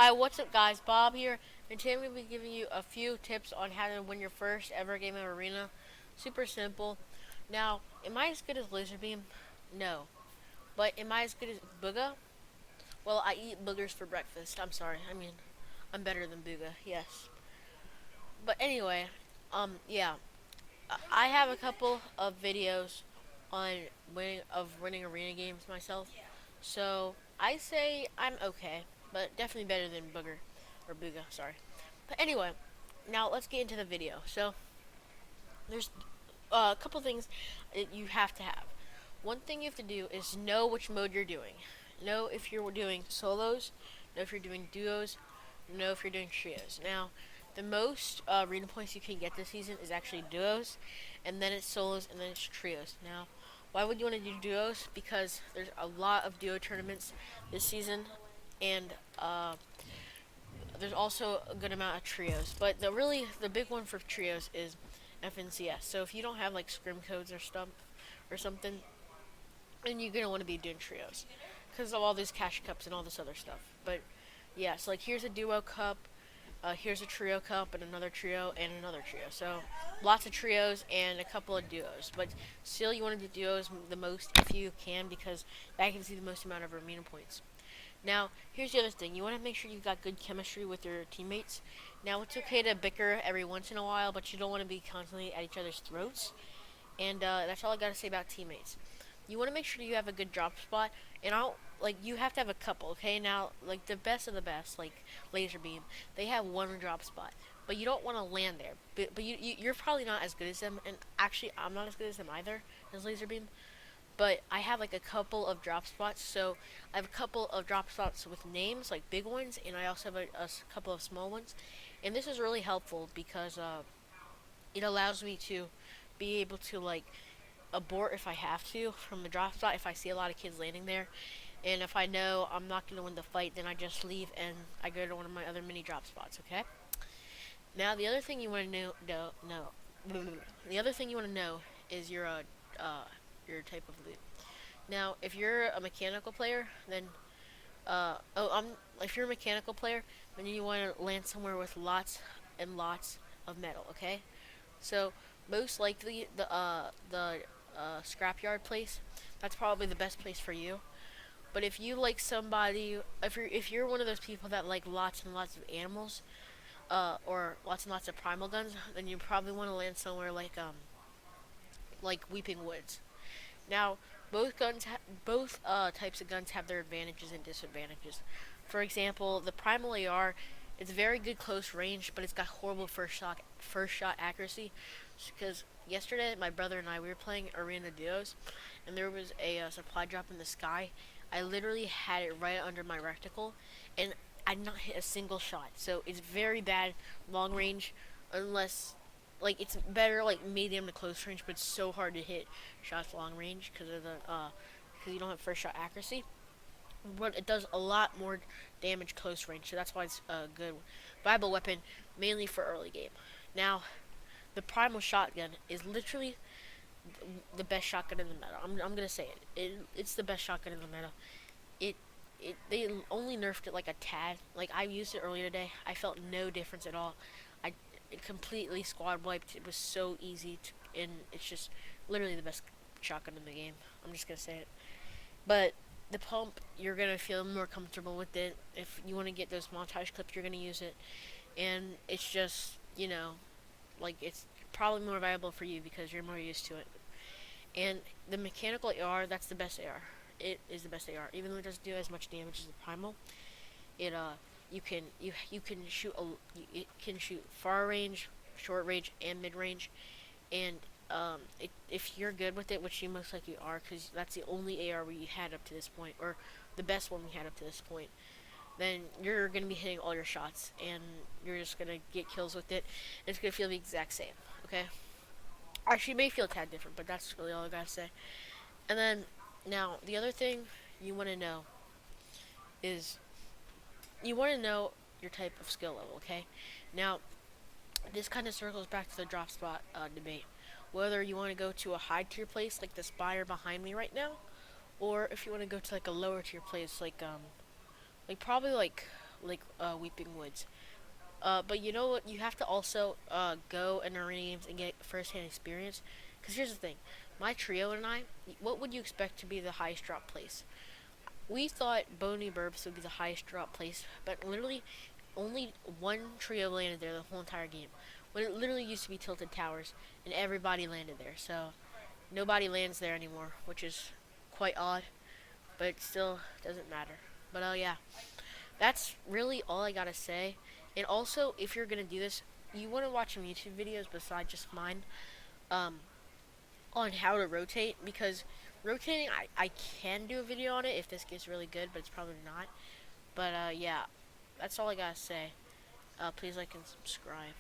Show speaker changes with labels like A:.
A: Hi, what's up, guys? Bob here, and today I'm going to be giving you a few tips on how to win your first ever game of Arena. Super simple. Now, am I as good as Laserbeam? No. But am I as good as Booga? Well, I eat boogers for breakfast. I'm sorry. I'm better than Booga, yes. But anyway, yeah. I have a couple of videos on winning arena games myself. So, I say I'm okay, but definitely better than Booger or Booga, sorry. But anyway, now let's get into the video. So there's a couple things that you have to have. One thing you have to do is know which mode you're doing. Know if you're doing solos, know if you're doing duos, know if you're doing trios. Now, the most arena points you can get this season is actually duos, and then it's solos, and then it's trios. Now, why would you want to do duos? Because there's a lot of duo tournaments this season, and there's also a good amount of trios. But the big one for trios is FNCS. So if you don't have like scrim codes or stuff or something, then you're gonna want to be doing trios because of all these cash cups and all this other stuff. But yeah, so like here's a duo cup, here's a trio cup, and another trio and another trio. So lots of trios and a couple of duos. But still, you want to do duos the most if you can because that gives you the most amount of arena points. Now, here's the other thing. You want to make sure you've got good chemistry with your teammates. Now, it's okay to bicker every once in a while, but you don't want to be constantly at each other's throats. And that's all I got to say about teammates. You want to make sure you have a good drop spot, and you have to have a couple, okay? Now, like the best of the best, like Laserbeam, they have one drop spot, but you don't want to land there. But you're probably not as good as them, and actually, I'm not as good as them either as Laserbeam, but I have like a couple of drop spots. So I have a couple of drop spots with names, like big ones, and I also have a couple of small ones. And this is really helpful because it allows me to be able to like abort if I have to from the drop spot if I see a lot of kids landing there. And if I know I'm not going to win the fight, then I just leave and I go to one of my other mini drop spots, okay? Now, the other thing you want to the other thing you want to know is your type of loot. Now, if you're a mechanical player, then if you're a mechanical player, then you want to land somewhere with lots and lots of metal. Okay, so most likely the scrapyard place, that's probably the best place for you. But if you like somebody, if you're one of those people that like lots and lots of animals, or lots and lots of primal guns, then you probably want to land somewhere like Weeping Woods. Now, both types of guns have their advantages and disadvantages. For example, the Primal AR, it's very good close range, but it's got horrible first shot accuracy. Because yesterday, my brother and I we were playing arena duos, and there was a supply drop in the sky. I literally had it right under my reticle, and I did not hit a single shot. So it's very bad long range, unless like it's better like medium to close range, but it's so hard to hit shots long range because you don't have first shot accuracy. But it does a lot more damage close range, so that's why it's a good viable weapon, mainly for early game. Now, the primal shotgun is literally the best shotgun in the meta. I'm gonna say it's the best shotgun in the meta. It they only nerfed it like a tad. Like I used it earlier today, I felt no difference at all. I it completely squad wiped. It was so easy and it's just literally the best shotgun in the game. I'm just gonna say it. But the pump, you're gonna feel more comfortable with it. If you want to get those montage clips, you're gonna use it, and it's just like it's probably more valuable for you because you're more used to it. And the mechanical AR, that's the best AR. It is the best AR, even though it doesn't do as much damage as the primal. It you can shoot it can shoot far range, short range, and mid range, and if you're good with it, which you most likely are, because that's the only AR we had up to this point, or the best one we had up to this point, then you're gonna be hitting all your shots, and you're just gonna get kills with it. And it's gonna feel the exact same. Okay. Actually, it may feel a tad different, but that's really all I gotta say. And then now the other thing you want to know is you want to know your type of skill level. Okay. Now this kind of circles back to the drop spot debate. Whether you want to go to a high tier place like the spire behind me right now, or if you want to go to like a lower tier place like probably Weeping Woods. But you know what? You have to also go in arena games and get first-hand experience. Because here's the thing, my trio and I, what would you expect to be the highest drop place? We thought Boney Burbs would be the highest drop place, but literally only one trio landed there the whole entire game. When it literally used to be Tilted Towers, and everybody landed there. So nobody lands there anymore, which is quite odd, but it still doesn't matter. But yeah, that's really all I gotta say. And also, if you're gonna do this, you want to watch some YouTube videos besides just mine, um, on how to rotate, because rotating, I can do a video on it if this gets really good, but it's probably not. But yeah, that's all I gotta say. Please like and subscribe.